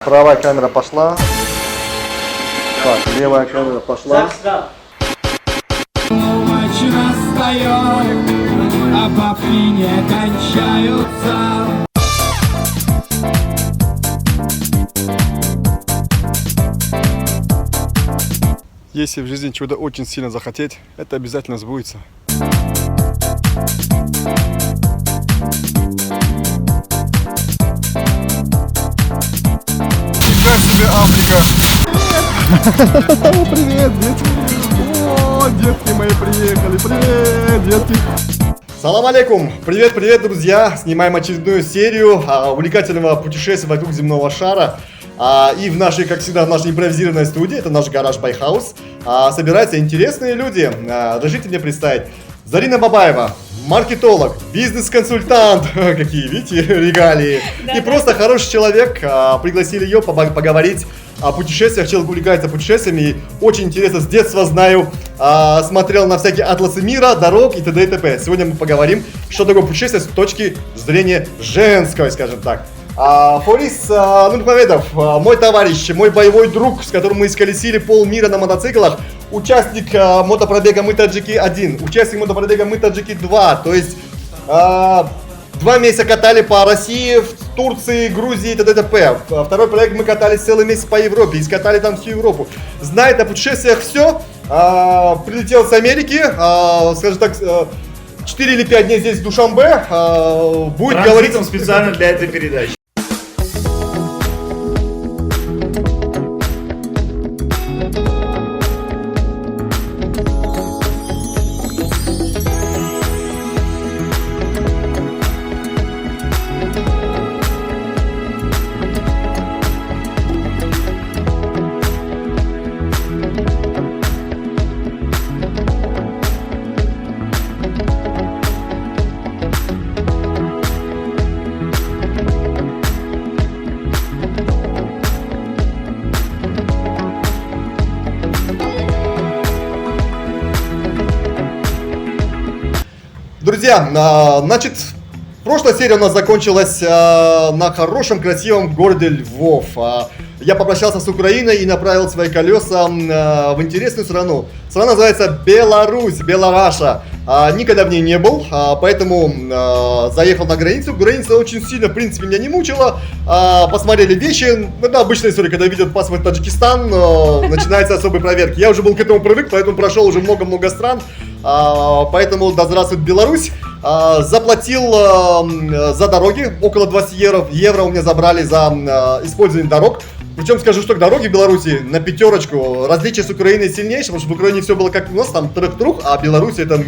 Правая камера пошла. Так, левая камера пошла. Ночь настает, а бабки не кончаются. Если в жизни чего-то очень сильно захотеть, это обязательно сбудется. Нифига себе Африка! Привет, детки! О, детки мои приехали! Привет, детки! Салам алейкум! Привет, друзья! Снимаем очередную серию увлекательного путешествия вокруг земного шара. И в нашей, как всегда, в нашей импровизированной студии, это наш гараж Байхаус, собираются интересные люди. Разрешите мне представить. Зарина Бабаева, маркетолог, бизнес-консультант, какие, видите, регалии. И просто хороший человек. Пригласили ее поговорить о путешествиях. Человек увлекается путешествиями. Очень интересно, с детства знаю. Смотрел на всякие атласы мира, дорог и т.д. и т.п. Сегодня мы поговорим, что такое путешествие с точки зрения женской, скажем так. Форис Нурмамедов, мой товарищ, мой боевой друг, с которым мы исколесили полмира на мотоциклах, участник мотопробега «Мы таджики 1», участник мотопробега «Мы таджики 2», то есть 2 месяца катали по России, в Турции, Грузии и т.д. и т.п. Второй проект мы катались целый месяц по Европе, искатали там всю Европу. Знает о путешествиях все, прилетел с Америки, скажем так, 4 или 5 дней здесь в Душанбе, будет говорить специально для этой передачи. Друзья, значит, прошлая серия у нас закончилась на хорошем, красивом городе Львов. Я попрощался с Украиной и направил свои колеса в интересную страну. Страна называется Беларусь, Белораша. Никогда в ней не был, поэтому заехал на границу. Граница очень сильно, в принципе, меня не мучила. Посмотрели вещи. Это обычная история, когда видят паспорт Таджикистан, начинается особые проверки. Я уже был к этому привык, поэтому прошел уже много-много стран. Поэтому да здравствует Беларусь. Заплатил за дороги около 20 евро у меня забрали за использование дорог. Причем скажу, что дороги в Беларуси на пятерочку. Различие с Украиной сильнейшее, потому что в Украине все было как у нас, там трых-трух, а в Беларуси это...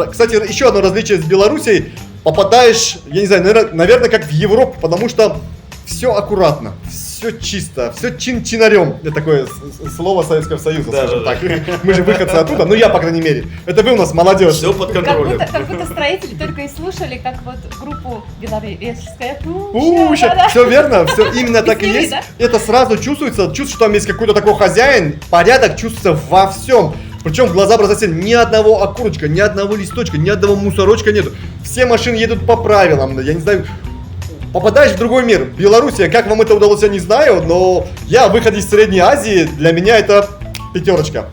Кстати, еще одно различие с Беларусью. Попадаешь, я не знаю, наверное, как в Европу, потому что все аккуратно, все чисто, все чин-чинарем. Это такое слово Советского Союза, скажем так. Мы же выходцы оттуда, ну я, по крайней мере. Это вы у нас молодежь. Все под контролем. Как будто строители только и слушали, как вот группу Белорусская Пуща. Все верно, все именно так и есть. Это сразу чувствуется, что там есть какой-то такой хозяин, порядок чувствуется во всем. Причем в глаза бросается ни одного окурочка, ни одного листочка, ни одного мусорочка нету. Все машины едут по правилам, я не знаю. Попадаешь в другой мир. Белоруссия, как вам это удалось, я не знаю, но я, выход из Средней Азии, для меня это пятерочка.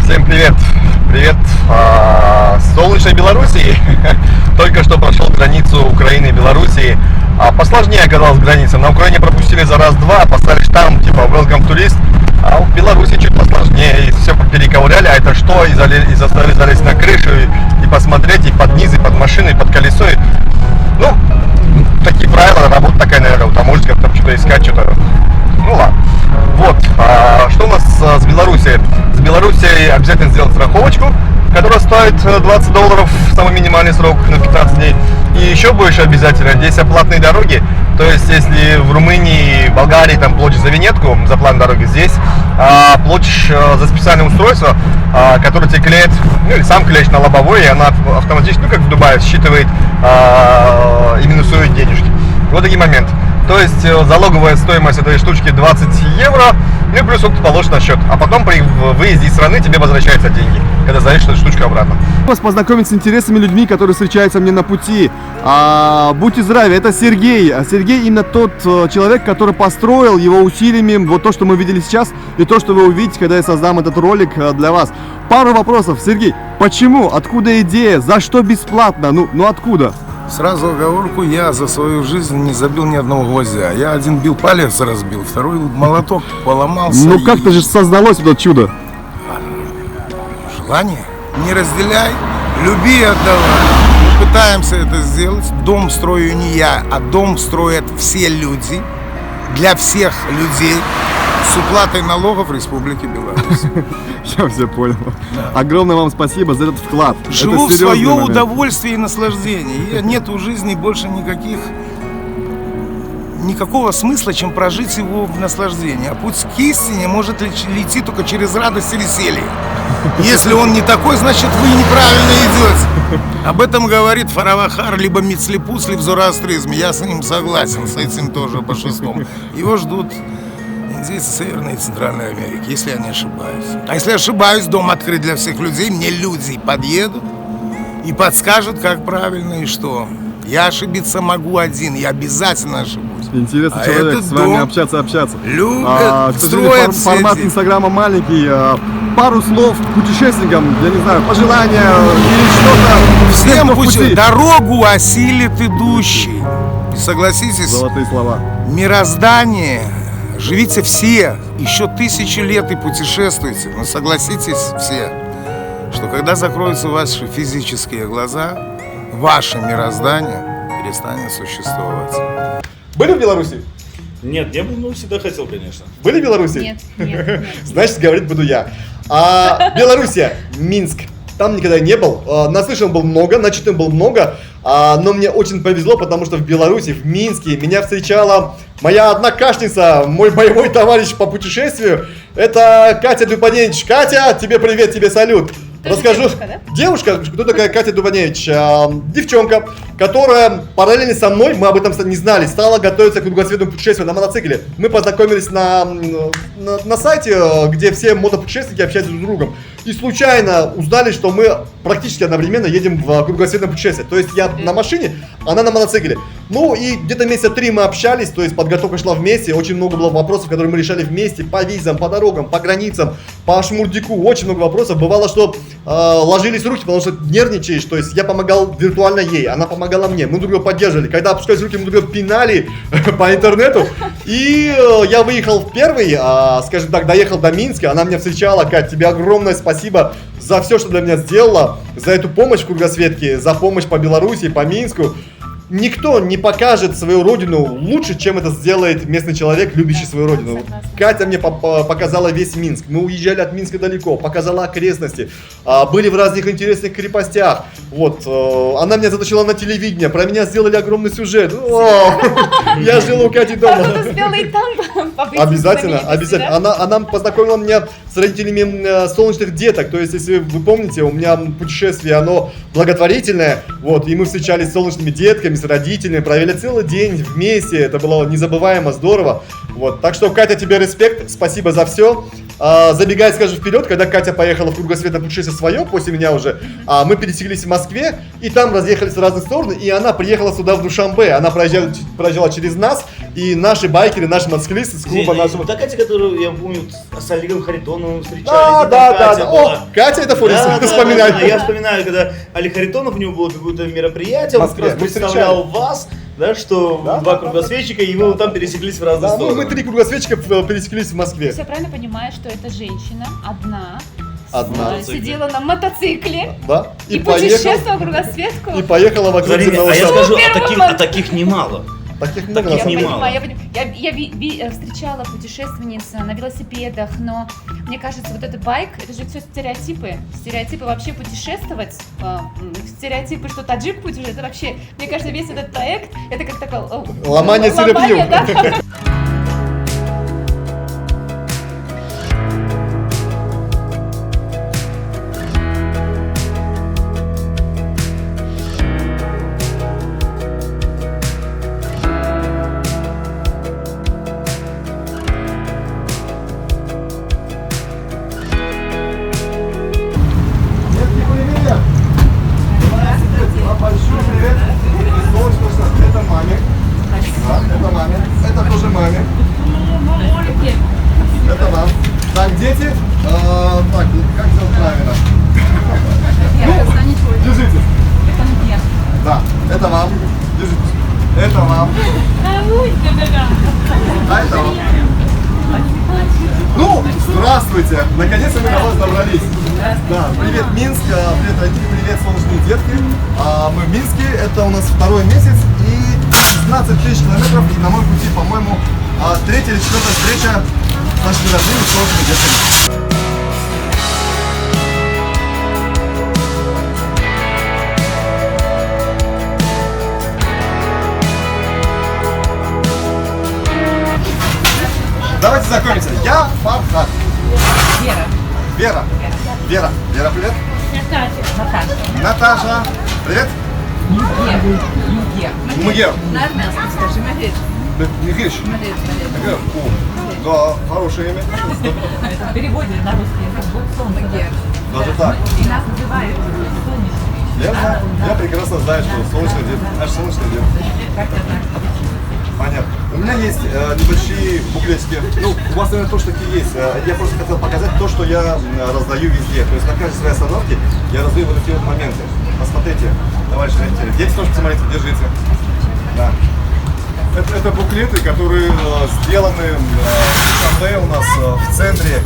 Всем привет! Привет с солнечной Белоруссии. Только что прошел границу Украины и Белоруссии. Посложнее оказалась граница. На Украине пропустили за раз-два, поставили штамп типа welcome турист. А в Беларуси чуть посложнее. И все перековыряли, а это что? И заставили залезть на крышу и посмотреть и под низ, и под машину, и под колесо. Ну, такие правила, работа такая, наверное, у таможенников, там что-то искать, что-то. Ну ладно. Вот, что у нас с Белоруссией? С Белоруссией обязательно сделать страховочку, которая стоит $20, самый минимальный срок на 15 дней. И еще больше обязательно, здесь оплатные дороги. То есть, если в Румынии, Болгарии там платишь за винетку, за план дороги, здесь платишь за специальное устройство, которое тебе клеит, ну или сам клеишь на лобовой, и она автоматически, ну как в Дубае, считывает и минусует денежки. Вот такие моменты. То есть залоговая стоимость этой штучки 20 евро, ну и плюс ты положишь на счет. А потом при выезде из страны тебе возвращаются деньги, когда ты заедешь эту штучку обратно. Вас познакомить с интересными людьми, которые встречаются мне на пути. Будьте здравы, это Сергей. Сергей именно тот человек, который построил его усилиями вот то, что мы видели сейчас, и то, что вы увидите, когда я создам этот ролик для вас. Пару вопросов. Сергей, почему? Откуда идея? За что бесплатно? Ну откуда? Сразу оговорку, я за свою жизнь не забил ни одного гвоздя. Я один бил палец, разбил, второй молоток поломался. Ну как-то же создалось это чудо. Желание. Не разделяй, люби и отдавай. Мы пытаемся это сделать. Дом строю не я, а дом строят все люди. Для всех людей. С уплатой налогов Республики Беларусь. Я все понял. Огромное вам спасибо за этот вклад. Живу в Это серьезный свое момент. удовольствие и наслаждение. И нет у жизни больше никакого смысла, чем прожить его в наслаждении. А путь к истине может идти только через радость и веселье. Если он не такой, значит вы неправильно идете. Об этом говорит Фаравахар, либо Мицлепусли в зороастризме. Я с ним согласен, с этим тоже по-шестому. Его ждут индейцы Северной и Центральной Америки, если я не ошибаюсь. А если ошибаюсь, дом открыт для всех людей. Мне люди подъедут и подскажут, как правильно и что. Я ошибиться могу один, я обязательно ошибусь. Интересный А человек, этот с вами дом общаться. любят, К сожалению, строят формат эти. Инстаграма маленький. Пару слов путешественникам, я не знаю, пожелания или что-то. Всем кто в пути. дорогу осилит идущий. И согласитесь, Золотые слова. мироздание, живите все, еще 1000 лет и путешествуйте. Но согласитесь все, что когда закроются ваши физические глаза, ваше мироздание перестанет существовать. Были в Беларуси? Нет, не был, но всегда хотел, конечно. Были в Беларуси? Нет. Значит, говорить буду я. Белоруссия, Минск. Там никогда не был. Наслышан был много, начитан был много. Но мне очень повезло, потому что в Беларуси, в Минске, меня встречала моя однокашница, мой боевой товарищ по путешествию. Это Катя Дупаневич. Катя, тебе привет, тебе салют. Тоже Расскажу. девушка, да? Девушка, кто такая Катя Дубаневич? Девчонка, которая параллельно со мной, мы об этом не знали, стала готовиться к кругосветному путешествию на мотоцикле. Мы познакомились на сайте, где все мотопутешественники общаются друг с другом. И случайно узнали, что мы практически одновременно едем в кругосветное путешествие. То есть я на машине, она на мотоцикле. Ну и где-то месяца 3 мы общались, то есть подготовка шла вместе. Очень много было вопросов, которые мы решали вместе по визам, по дорогам, по границам, по шмурдику. Очень много вопросов. Бывало, что ложились руки, потому что нервничаешь. То есть я помогал виртуально ей, она помогала мне. Мы друг друга поддерживали. Когда опускались руки, мы друг друга пинали по интернету. И я выехал в первый, скажем так, доехал до Минска. Она меня встречала. Кать, тебе огромное спасибо за все, что для меня сделала. За эту помощь в кругосветке, за помощь по Беларуси, по Минску. Никто не покажет свою родину лучше, чем это сделает местный человек, любящий свою родину. Вот согласна. Катя мне показала весь Минск. Мы уезжали от Минска далеко, показала окрестности, были в разных интересных крепостях. Вот, она меня затащила на телевидение, про меня сделали огромный сюжет. О, я жил у Кати дома. А кто успела и там побыть? Обязательно, знаменитости, обязательно. да? Она познакомила меня с родителями солнечных деток. То есть, если вы помните, у меня путешествие, оно благотворительное. Вот, и мы встречались с солнечными детками, с родителями, провели целый день вместе. Это было незабываемо, здорово. Вот, так что, Катя, тебе респект, спасибо за все. Забегая, скажу вперед, когда Катя поехала в кругосветное путешествие свое, после меня уже, мы пересеклись в Москве, и там разъехались в разные стороны, и она приехала сюда, в Душанбе. Она проезжала через нас, и наши байкеры, наши мотоциклисты с клуба нашего... Та Катя, которую, я помню, с Олегом Харитоновым встречались. Да, и там да, Катя да. была. О, Катя это Форис, Да, вспоминаю. да, я вспоминаю, когда Олег Харитонов, у него было какое-то мероприятие, В он Москве. как раз Мы представлял вас, да, что Да, два да, кругосветчика, и вы там пересеклись в разные Да, ну, стороны. мы 3 кругосветчика пересеклись в То Москве. есть я правильно понимаю, что эта женщина одна, Одна. сидела на мотоцикле Да? и путешествовала кругосветку? И поехала вокруг Смотри, земного а я шара. скажу, Первого. а таких немало. Таких много таких на самом деле. немало. Я понимаю. Я встречала путешественниц на велосипедах, но мне кажется, вот этот байк, это же все стереотипы. Стереотипы вообще путешествовать, стереотипы, что таджик путешествует, это вообще, мне кажется, весь этот проект, это как такое... Ломание стереотипов. да? Здравствуйте. Наконец-то мы до вас добрались. Да, привет, Минск, привет, родители, привет, солнечные детки. Мы в Минске, это у нас 2-й месяц и 16 тысяч километров. И на моем пути, по-моему, 3-я или 4-я встреча с нашими родными солнечными детками. Давайте знакомиться. Я Фархад. Вера. Вера, привет. Наташа. Привет. Мугер. На армянском скажи, Мадrid. Михаил. Да, хорошее имя. В переводе на русский язык будет солнце. Даже так. И нас называют солнечный. Я прекрасно знаю, что солнечный день, наш солнечный день. Как-то так. Понятно. У меня есть небольшие буклетики. Ну, у вас, наверное, тоже такие есть. Я просто хотел показать то, что я раздаю везде. То есть на каждой своей остановке я раздаю вот эти вот моменты. Посмотрите, товарищи родители. Дети тоже посмотрите, держите. Да. Это буклеты, которые сделаны в кафе у нас в центре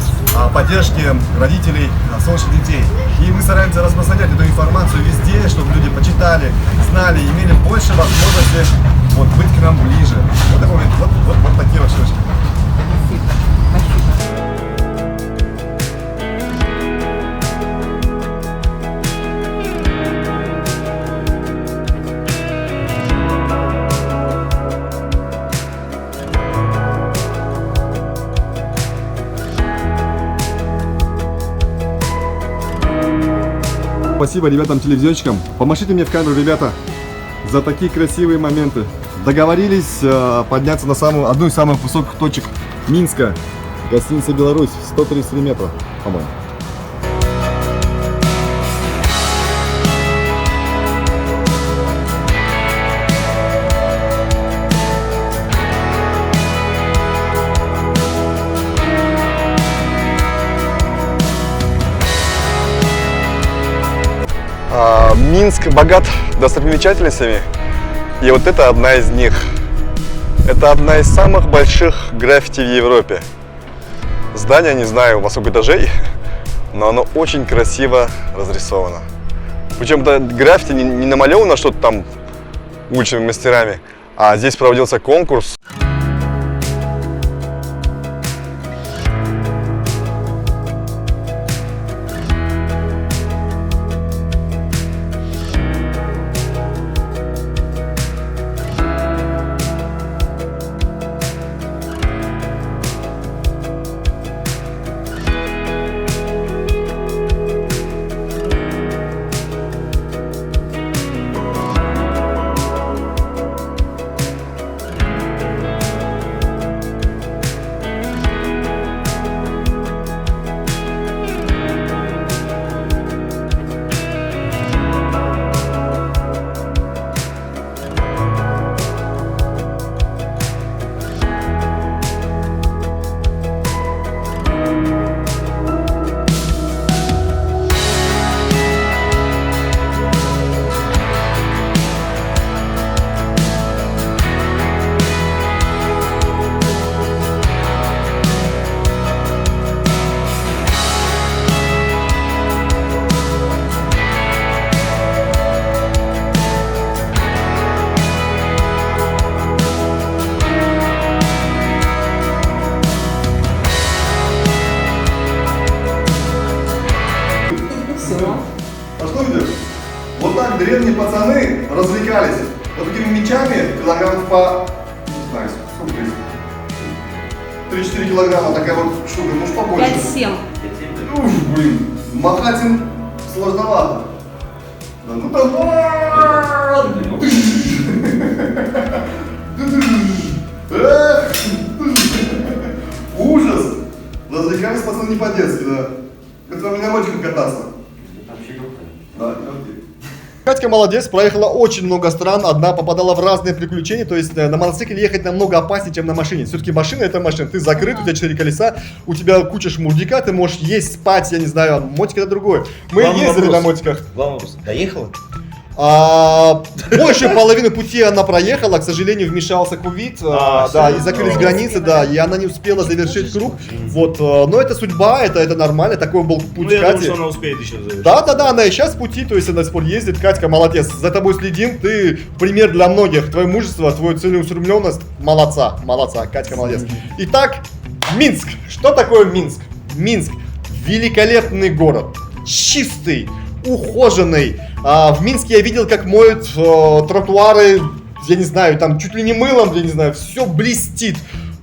поддержки родителей солнечных детей. И мы стараемся распространять эту информацию везде, чтобы люди почитали, знали, имели больше возможности вот, быть к нам ближе. Вот, такой, вот такие вот штучки. Спасибо ребятам-телевизионщикам. Помашите мне в камеру, ребята, за такие красивые моменты. Договорились подняться на одну из самых высоких точек Минска. Гостиница «Беларусь», 133 метра, по-моему. Минск богат достопримечательностями, и вот это одна из них. Это одна из самых больших граффити в Европе. Здание, не знаю, во сколько этажей, но оно очень красиво разрисовано. Причем это граффити не намалевано что-то там уличными мастерами, а здесь проводился конкурс. А что видишь? Вот так древние пацаны развлекались. Вот такими мечами килограммов по, не знаю, сколько здесь? 3-4 килограмма, такая вот штука, может побольше. 5-7. Уж, блин, махать им сложновато. Да ну давай! Ужас! Развлекались пацаны не по-детски, да. Это вам не на мотиках кататься. Да, Катька молодец, проехала очень много стран, одна попадала в разные приключения, то есть на мотоцикле ехать намного опаснее, чем на машине. Все-таки машина это машина, ты закрыт, у тебя 4 колеса, у тебя куча шмурдика, ты можешь есть, спать, я не знаю, мотик это другое. Мы Главный ездили вопрос. на мотиках. Главный вопрос. Доехала? Большую половину пути она проехала, к сожалению, вмешался ковид, да, и закрылись границы, да, и она не успела завершить круг. Вот, но это судьба, это нормально, такой был путь Ну, я думаю, Кати. что она успеет еще завершить. Да, она и сейчас в пути, то есть она до сих пор ездит. Катька, молодец, за тобой следим, ты пример для многих, твое мужество, твою целеустремленность, молодца, Катька, молодец. Итак, Минск. Что такое Минск? Минск – великолепный город, чистый, ухоженный. В Минске я видел, как моют тротуары, я не знаю, там чуть ли не мылом, я не знаю, все блестит.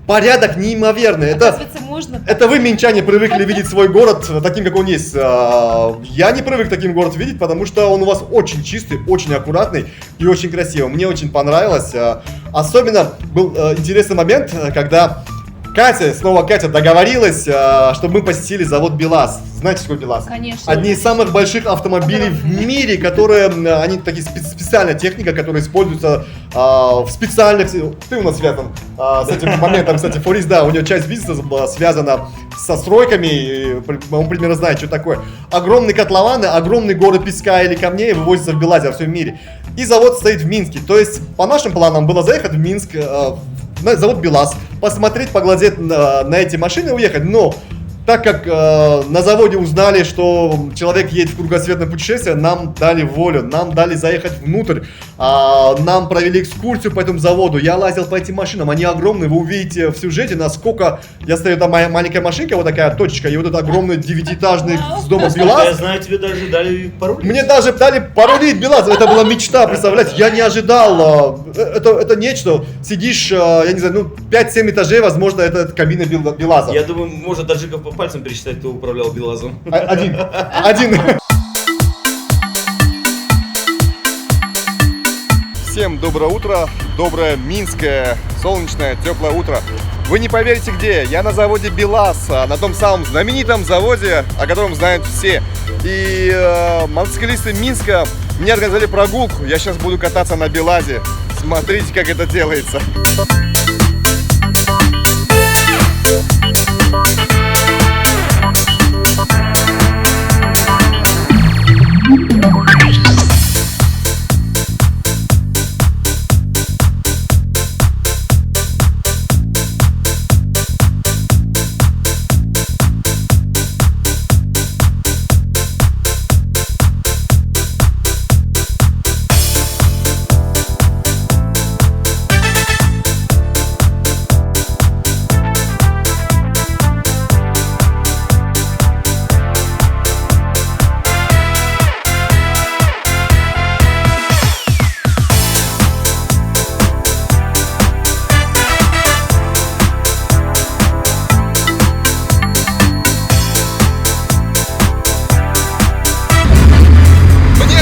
Порядок неимоверный. Оказывается, можно. Это вы, минчане, привыкли видеть свой город таким, как он есть. Я не привык таким город видеть, потому что он у вас очень чистый, очень аккуратный и очень красивый. Мне очень понравилось. Особенно был интересный момент, когда Катя договорилась, чтобы мы посетили завод БелАЗ. Знаете, что БелАЗ? Конечно. Одни из самых больших автомобилей в мире, которые, они такие специальная техника, которая используется в специальных... Ты у нас связан с этим моментом, кстати, Форист, да, у него часть бизнеса была связана со стройками, и он примерно знает, что такое. Огромные котлованы, огромные горы песка или камней вывозятся в БелАЗе во всем мире. И завод стоит в Минске. То есть, по нашим планам было заехать в Минск, на завод БелАЗ, посмотреть, поглазеть на эти машины и уехать. Но так как на заводе узнали, что человек едет в кругосветное путешествие, нам дали волю, нам дали заехать внутрь, нам провели экскурсию по этому заводу. Я лазил по этим машинам, они огромные, вы увидите в сюжете, насколько я стою, там моя маленькая машинка, вот такая точечка, и вот этот огромный 9-этажный с дома Я БелАЗ. знаю, тебе даже дали пароль. Мне даже дали порулить БелАЗ, это была мечта, представляете, я не ожидал, это нечто, сидишь, я не знаю, 5-7 этажей, возможно, это кабина БелАЗа. Я думаю, может таджиков по пальцам пересчитать, кто управлял БелАЗом. Один. Всем доброе утро, доброе минское, солнечное, теплое утро. Вы не поверите где, я на заводе БелАЗ, на том самом знаменитом заводе, о котором знают все. И мотоциклисты Минска мне организовали прогулку, я сейчас буду кататься на БелАЗе. Смотрите, как это делается.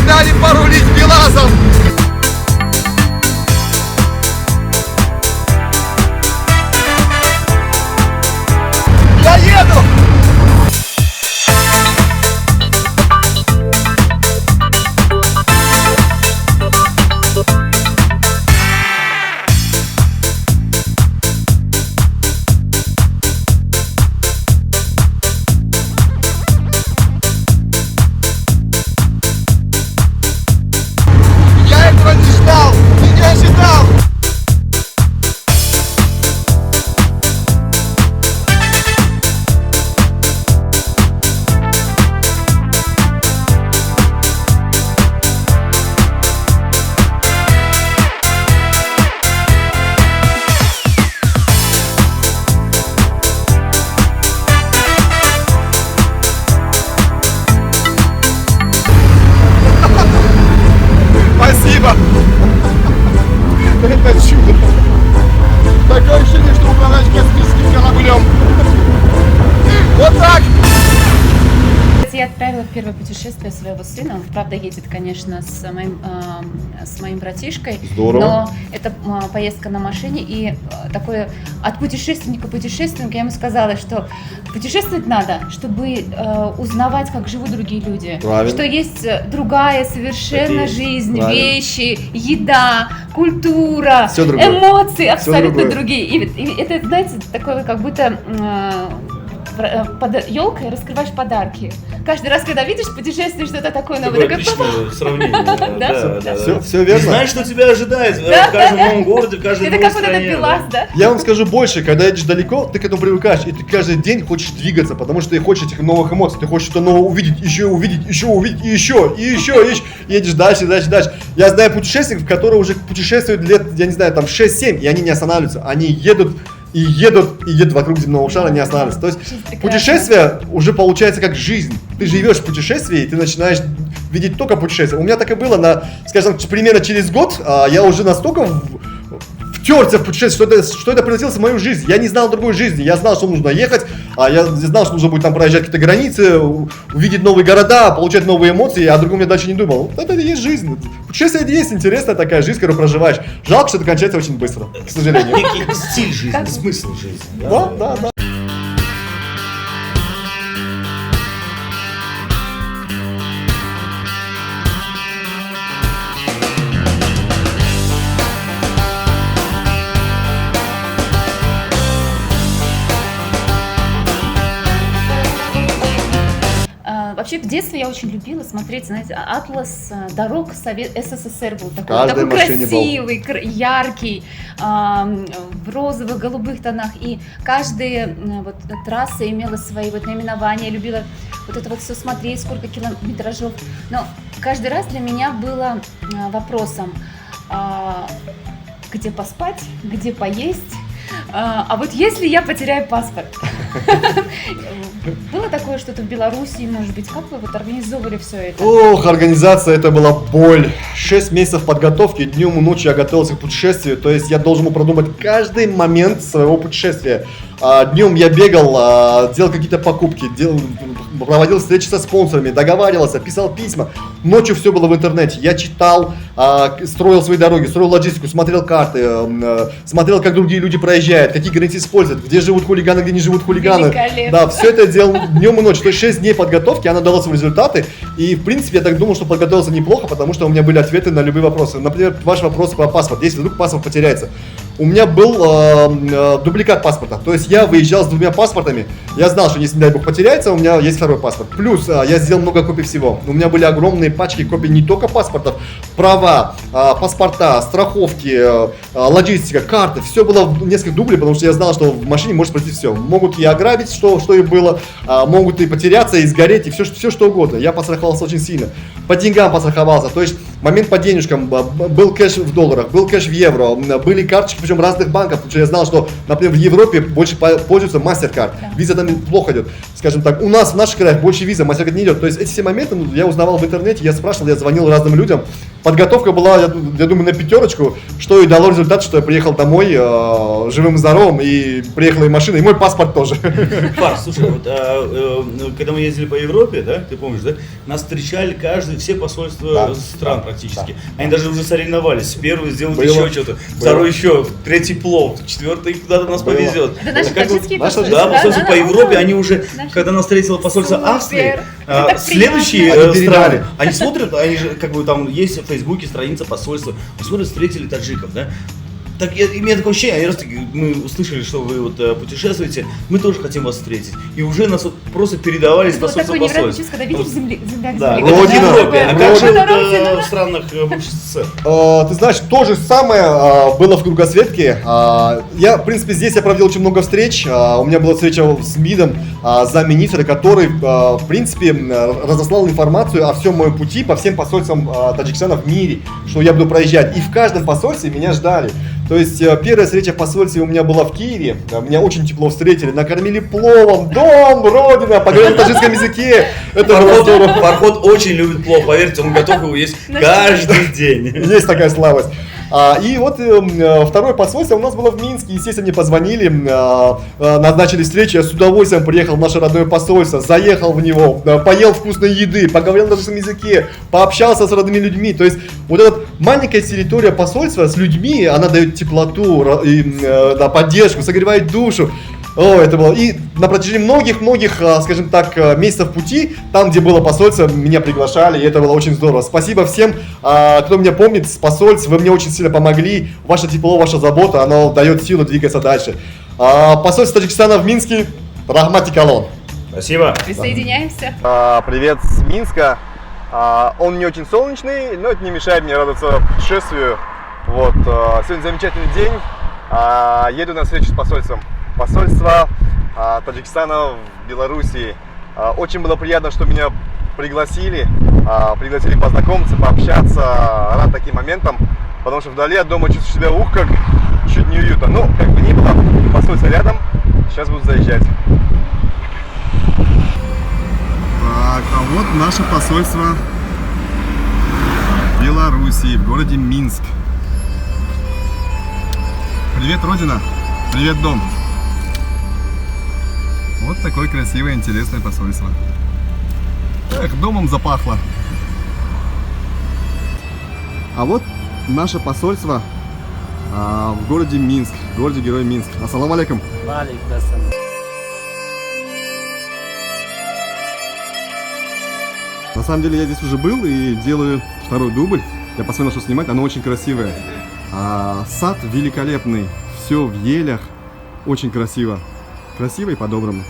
Дали порулить БелАЗом! Я еду! Я этого не ждал! Не ожидал! Спасибо! Это чудо! Такое ощущение, что управлять космическим кораблем. Вот так! Я отправила в первое путешествие своего сына. Он, правда, едет, конечно, с моим братишкой. Здорово. Но это поездка на машине. И такое от путешественника к путешественнику я ему сказала, что путешествовать надо, чтобы узнавать, как живут другие люди. Правильно. Что есть другая совершенно Это жизнь, правильно. вещи, еда, культура, Всё другое. эмоции абсолютно другое. другие. И это, знаете, такое как будто... под елкой раскрываешь подарки. каждый раз, когда видишь путешествие, что-то такое новое, Такое такое, отличное сравнение. Да. Все И верно. знаешь, что тебя ожидает в каждом новом городе, в каждой это новой как вот этот стране. пилас, да? Я вам скажу больше, когда едешь далеко, ты к этому привыкаешь, и ты каждый день хочешь двигаться, потому что ты хочешь этих новых эмоций, ты хочешь что-то новое увидеть, еще увидеть, и еще, едешь дальше. Я знаю путешественников, которые уже путешествуют лет, я не знаю, там 6-7, и они не останавливаются, они едут вокруг земного шара, не останавливаются. То есть Жизнь прекрасна. путешествие уже получается как жизнь. Ты живешь в путешествии, и ты начинаешь видеть только путешествия. У меня так и было, скажем, примерно через год я уже настолько втерся в путешествие, что это превратилось в мою жизнь. Я не знал другой жизни, я знал, что нужно ехать, я знал, что нужно будет там проезжать какие-то границы, увидеть новые города, получать новые эмоции, а о другом я дальше не думал. Вот это и есть жизнь. Путешествие это и есть интересная такая жизнь, которую проживаешь. Жалко, что это кончается очень быстро, к сожалению. Некий стиль жизни, Как- смысл жизни. Да. Вообще в детстве я очень любила смотреть, знаете, атлас дорог СССР был такой, Каждой такой машине был. красивый, яркий, в розовых, голубых тонах, и каждая вот трасса имела свои вот наименования. Я любила вот это вот все смотреть, сколько километражов. Но каждый раз для меня было вопросом, где поспать, где поесть. А вот если я потеряю паспорт? Было такое что-то в Беларуси, может быть, как вы вот организовывали все это? Ох, организация, это была боль. 6 месяцев подготовки, днем и ночью я готовился к путешествию, то есть я должен был продумать каждый момент своего путешествия. Днем я бегал, делал какие-то покупки, проводил встречи со спонсорами, договаривался, писал письма. Ночью все было в интернете. Я читал, строил свои дороги, строил логистику, смотрел карты, смотрел, как другие люди проезжают, какие границы используют, где живут хулиганы, где не живут хулиганы. Великолепно. Да, все это делал днем и ночью. То есть 6 дней подготовки, она дала свои результаты. И, в принципе, я так думал, что подготовился неплохо, потому что у меня были ответы на любые вопросы. Например, ваш вопрос про паспорт. Если вдруг паспорт потеряется. У меня был дубликат паспорта, то есть я выезжал с 2 паспортами, я знал, что если, не дай бог, потеряется, у меня есть 2 паспорт. Плюс я сделал много копий всего, у меня были огромные пачки копий не только паспортов, права, паспорта, страховки, логистика, карты, все было в несколько дублей, потому что я знал, что в машине может произойти все. Могут и ограбить, что и было, могут и потеряться, и сгореть, и все что угодно. Я постраховался очень сильно. По деньгам постраховался, то есть момент по денежкам, был кэш в долларах, был кэш в евро, были карточки, причем разных банков, потому что я знал, что, например, в Европе больше пользуются MasterCard, виза там плохо идет, скажем так, у нас в наших краях больше виза, MasterCard не идет, то есть эти все моменты я узнавал в интернете, я спрашивал, я звонил разным людям, подготовка была, я думаю, на 5, что и дало результат, что я приехал домой живым и здоровым, и приехала и машина, и мой паспорт тоже. Фарс, слушай, вот когда мы ездили по Европе, да, ты помнишь, да, нас встречали все посольства стран практически. Они даже уже соревновались. Первый сделает еще что-то, второй еще, третий плов, 4-й куда-то нас повезет. Это наши Как вот- тачинские наши- посольства, Да, посольство по Европе, Ой, они уже, наши- когда нас встретило посольство Супер. Австрии, Это так следующие приятно. Они передали. страны, они смотрят, они же, как бы там есть в Фейсбуке страница посольства, смотрят, встретили таджиков, да. Так, и у меня такое ощущение, раз мы услышали, что вы вот путешествуете, мы тоже хотим вас встретить. И уже нас вот просто передавали из Это вот посольства такое в невероятное посольство. чувство, когда видишь земля к Да, земле. это в Родина, Европе, а как же Родина, вот, Родина. в странах бывшей СССР? Ты знаешь, то же самое было в кругосветке. Я, в принципе, здесь я провел очень много встреч. У меня была встреча с МИДом, замминистра, который, в принципе, разослал информацию о всем моем пути по всем посольствам Таджикистана в мире, что я буду проезжать. И в каждом посольстве меня ждали. То есть первая встреча в посольстве у меня была в Киеве. Меня очень тепло встретили, накормили пловом, дом, родина, поговорили на таджикском языке. Это было здорово. Фарход очень любит плов, поверьте, он готов его есть каждый день. Есть такая слабость. И вот второе посольство у нас было в Минске. Естественно, мне позвонили, назначили встречу. Я с удовольствием приехал в наше родное посольство, заехал в него, поел вкусной еды, поговорил на русском языке, пообщался с родными людьми. То есть вот эта маленькая территория посольства с людьми, она дает теплоту, поддержку, согревает душу. О, это было. И на протяжении многих, скажем так, месяцев пути, там, где было посольство, меня приглашали, и это было очень здорово. Спасибо всем, кто меня помнит с посольств, вы мне очень сильно помогли. Ваше тепло, ваша забота, оно дает силу двигаться дальше. Посольство Таджикистана в Минске, Рахмати Калон. Спасибо. Присоединяемся. Привет с Минска. Он не очень солнечный, но это не мешает мне радоваться путешествию. Вот, сегодня замечательный день. Еду на встречу с посольством. Посольство Таджикистана в Белоруссии. Очень было приятно, что меня пригласили познакомиться, пообщаться. Рад таким моментам, потому что вдали от дома чувствую себя, как чуть неуютно. Ну, как бы ни было, посольство рядом, сейчас буду заезжать. Так, а вот наше посольство Белоруссии в городе Минск. Привет, Родина! Привет, дом! Вот такое красивое, интересное посольство. Эх, домом запахло. А вот наше посольство в городе Минск, в городе-герой Минск. Ассаламу алейкум. На самом деле я здесь уже был и делаю второй дубль. Я посмотрел, что снимать, оно очень красивое. Сад великолепный, все в елях, очень красиво. Красиво и по-доброму.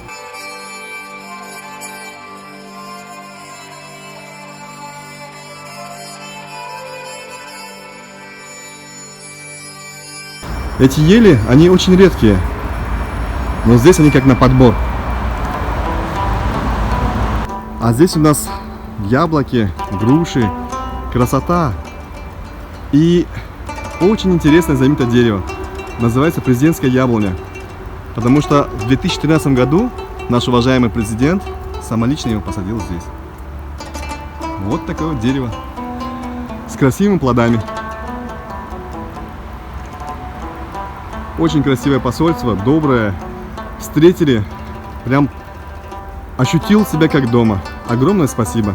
Эти ели, они очень редкие, но здесь они как на подбор. А здесь у нас яблоки, груши, красота и очень интересное знаменитое дерево. Называется президентская яблоня, потому что в 2013 году наш уважаемый президент самолично его посадил здесь. Вот такое вот дерево с красивыми плодами. Очень красивое посольство, доброе. Встретили, прям ощутил себя как дома. Огромное спасибо.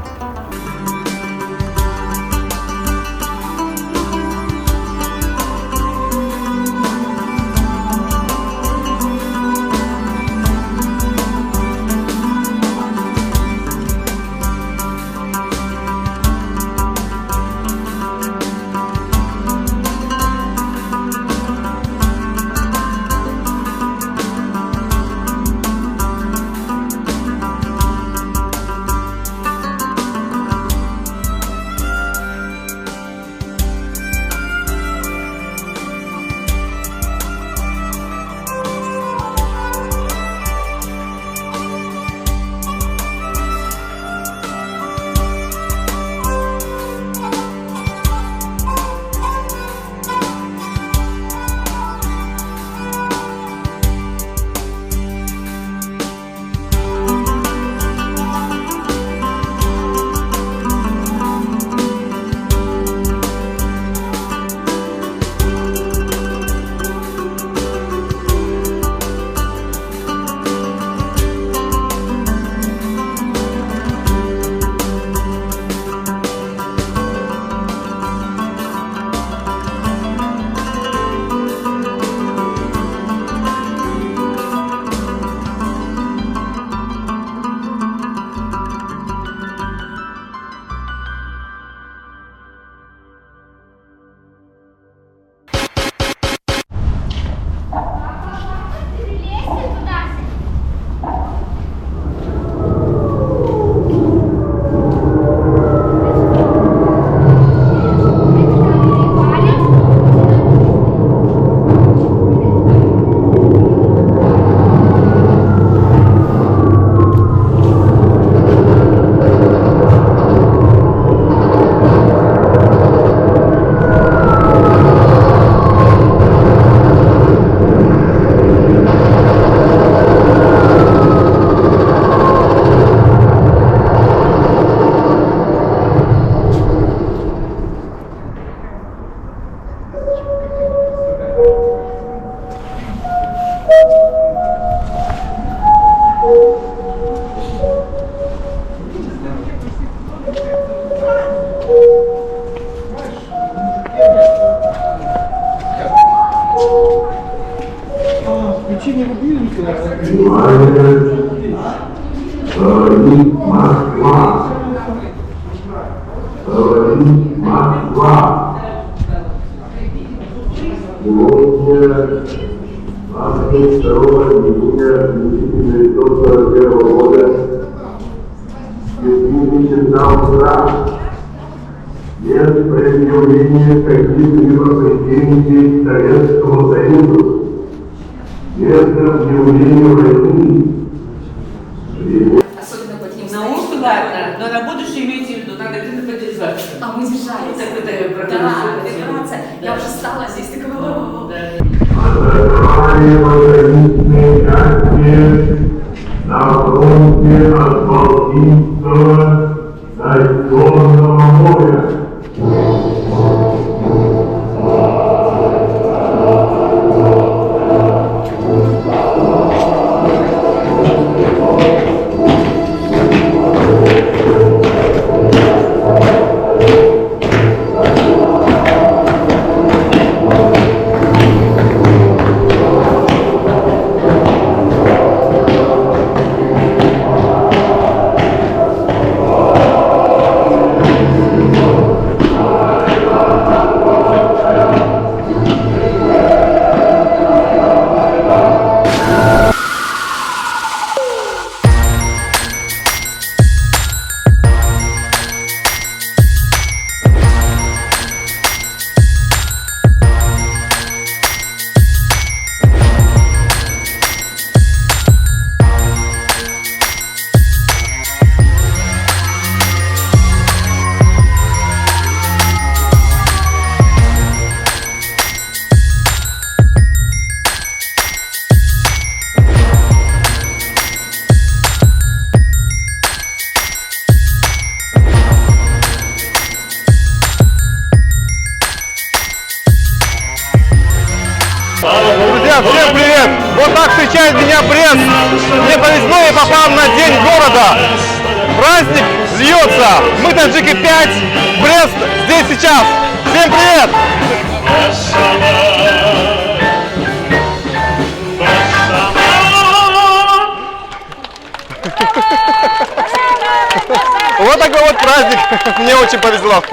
Сегодня июня 1941 года Евгений читал утра без предъявления каких-либо претензий к Советскому Союзу, без объявления войны. Особенно по таким наушникам, ладно, но на будущее имейте в виду, надо где-то поддержаться. А мы держались. Так это Да, вибрация. Я уже стала здесь такого. Разорвали пограничные части на фронте от Балтийского до Черного моря. Друзья, всем привет! Вот так встречает меня Брест. Мне повезло, я попал на День города. Праздник льется. Мы таджики 5. Брест здесь сейчас. Всем привет! Вот такой вот праздник. Мне очень повезло.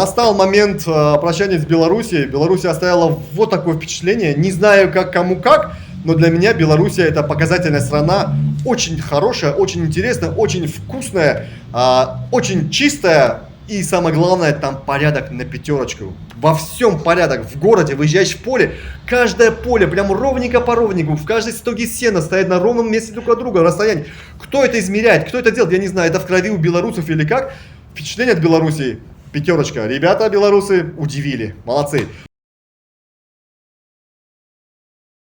Настал момент прощания с Белоруссией. Белоруссия оставила вот такое впечатление. Не знаю, как кому как, но для меня Белоруссия это показательная страна. Очень хорошая, очень интересная, очень вкусная, очень чистая. И самое главное, там порядок на пятерочку. Во всем порядок. В городе выезжаешь в поле, каждое поле прям ровненько по ровнику, в каждой стоге сена стоят на ровном месте друг от друга, расстояние. Кто это измеряет, кто это делает, я не знаю, это в крови у белорусов или как. Впечатление от Белоруссии. Пятерочка. Ребята белорусы удивили. Молодцы.